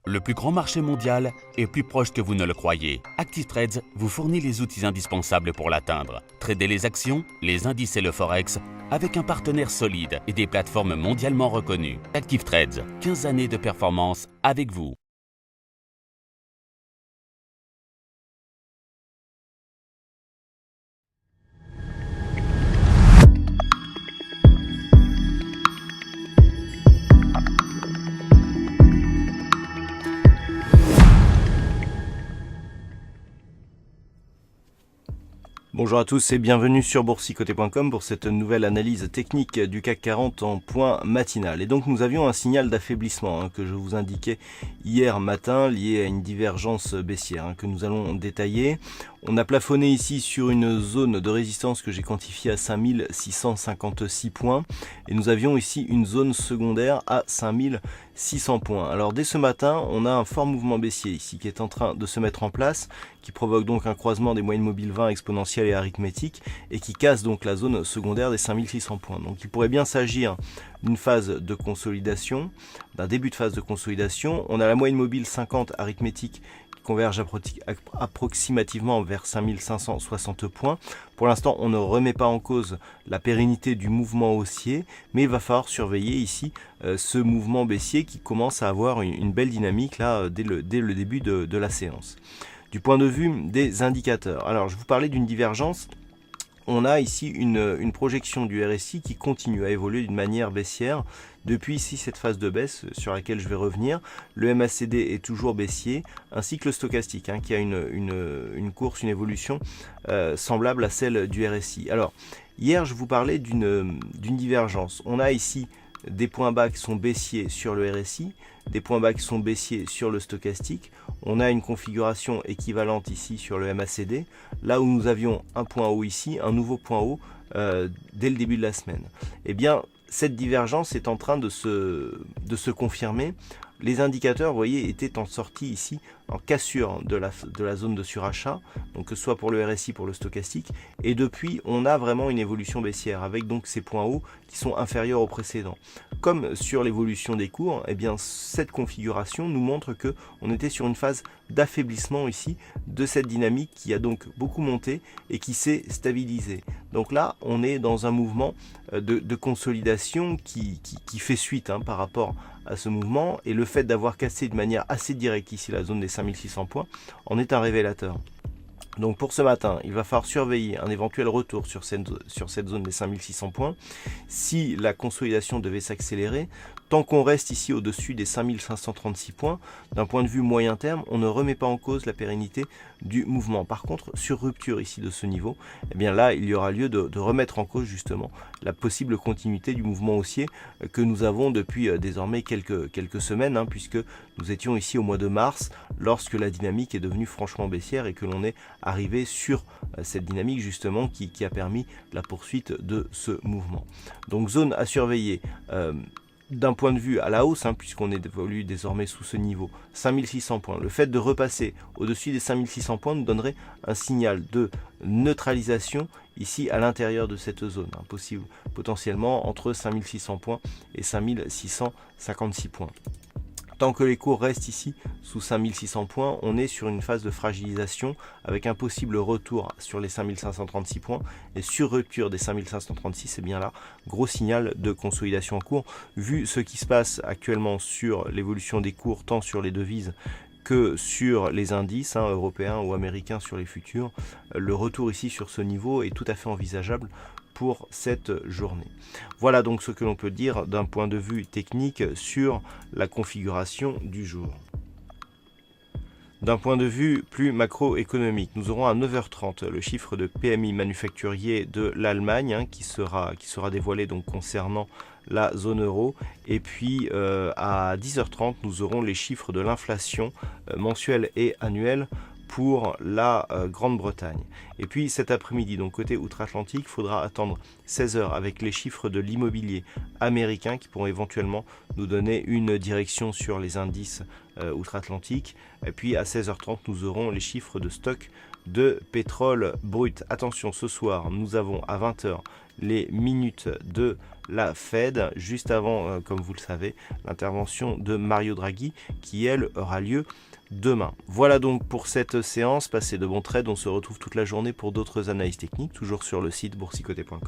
Le plus grand marché mondial est plus proche que vous ne le croyez. ActiveTrades vous fournit les outils indispensables pour l'atteindre. Tradez les actions, les indices et le forex avec un partenaire solide et des plateformes mondialement reconnues. ActiveTrades, 15 années de performance avec vous. Bonjour à tous et bienvenue sur boursicoté.com pour cette nouvelle analyse technique du CAC 40 en point matinal. Et donc nous avions un signal d'affaiblissement que je vous indiquais hier matin lié à une divergence baissière que nous allons détailler. On a plafonné ici sur une zone de résistance que j'ai quantifiée à 5656 points et nous avions ici une zone secondaire à 5600 points. Alors dès ce matin, on a un fort mouvement baissier ici qui est en train de se mettre en place, qui provoque donc un croisement des moyennes mobiles 20 exponentielles et arithmétiques et qui casse donc la zone secondaire des 5600 points. Donc il pourrait bien s'agir d'une phase de consolidation, d'un début de phase de consolidation. On a la moyenne mobile 50 arithmétique converge approximativement vers 5560 points. Pour l'instant, on ne remet pas en cause la pérennité du mouvement haussier, mais il va falloir surveiller ici ce mouvement baissier qui commence à avoir une belle dynamique là dès le début de la séance. Du point de vue des indicateurs, alors je vous parlais d'une divergence. On a ici une projection du RSI qui continue à évoluer d'une manière baissière depuis ici cette phase de baisse sur laquelle je vais revenir. Le MACD est toujours baissier, ainsi que le stochastique qui a une course, une évolution semblable à celle du RSI. Alors hier je vous parlais d'une divergence. On a ici des points bas qui sont baissiers sur le RSI, des points bas qui sont baissiers sur le stochastique. On a une configuration équivalente ici sur le MACD, là où nous avions un point haut ici, un nouveau point haut dès le début de la semaine. Eh bien, cette divergence est en train de se confirmer. Les indicateurs, vous voyez, étaient en sortie ici, en cassure de la zone de surachat, donc que ce soit pour le RSI, pour le stochastique, et depuis, on a vraiment une évolution baissière, avec donc ces points hauts qui sont inférieurs aux précédents. Comme sur l'évolution des cours, eh bien, cette configuration nous montre que on était sur une phase d'affaiblissement ici, de cette dynamique qui a donc beaucoup monté et qui s'est stabilisée. Donc là, on est dans un mouvement de consolidation qui fait suite par rapport à ce mouvement, et le fait d'avoir cassé de manière assez directe ici la zone des 5600 points en est un révélateur. Donc pour ce matin, il va falloir surveiller un éventuel retour sur cette zone des 5600 points. Si la consolidation devait s'accélérer, tant qu'on reste ici au-dessus des 5536 points, d'un point de vue moyen terme, on ne remet pas en cause la pérennité du mouvement. Par contre, sur rupture ici de ce niveau, eh bien là, il y aura lieu de remettre en cause justement la possible continuité du mouvement haussier que nous avons depuis désormais quelques semaines, puisque nous étions ici au mois de mars, lorsque la dynamique est devenue franchement baissière et que l'on est arrivé sur cette dynamique justement qui a permis la poursuite de ce mouvement. Donc zone à surveiller d'un point de vue à la hausse, puisqu'on évolue désormais sous ce niveau, 5600 points. Le fait de repasser au-dessus des 5600 points nous donnerait un signal de neutralisation ici à l'intérieur de cette zone, possible potentiellement entre 5600 points et 5656 points. Tant que les cours restent ici sous 5600 points, on est sur une phase de fragilisation avec un possible retour sur les 5536 points, et sur rupture des 5536, c'est bien là, gros signal de consolidation en cours. Vu ce qui se passe actuellement sur l'évolution des cours, tant sur les devises que sur les indices européens ou américains sur les futurs, le retour ici sur ce niveau est tout à fait envisageable pour cette journée. Voilà donc ce que l'on peut dire d'un point de vue technique sur la configuration du jour. D'un point de vue plus macroéconomique, nous aurons à 9h30 le chiffre de PMI manufacturier de l'Allemagne qui sera dévoilé donc concernant la zone euro, et puis à 10h30 nous aurons les chiffres de l'inflation mensuelle et annuelle pour la Grande-Bretagne. Et puis cet après-midi, donc côté outre-Atlantique, il faudra attendre 16h avec les chiffres de l'immobilier américain qui pourront éventuellement nous donner une direction sur les indices outre-Atlantique. Et puis à 16h30, nous aurons les chiffres de stock de pétrole brut. Attention, ce soir, nous avons à 20h les minutes de la Fed, juste avant, comme vous le savez, l'intervention de Mario Draghi, qui elle aura lieu demain. Voilà donc pour cette séance, passez de bons trades, on se retrouve toute la journée pour d'autres analyses techniques, toujours sur le site boursicoté.com.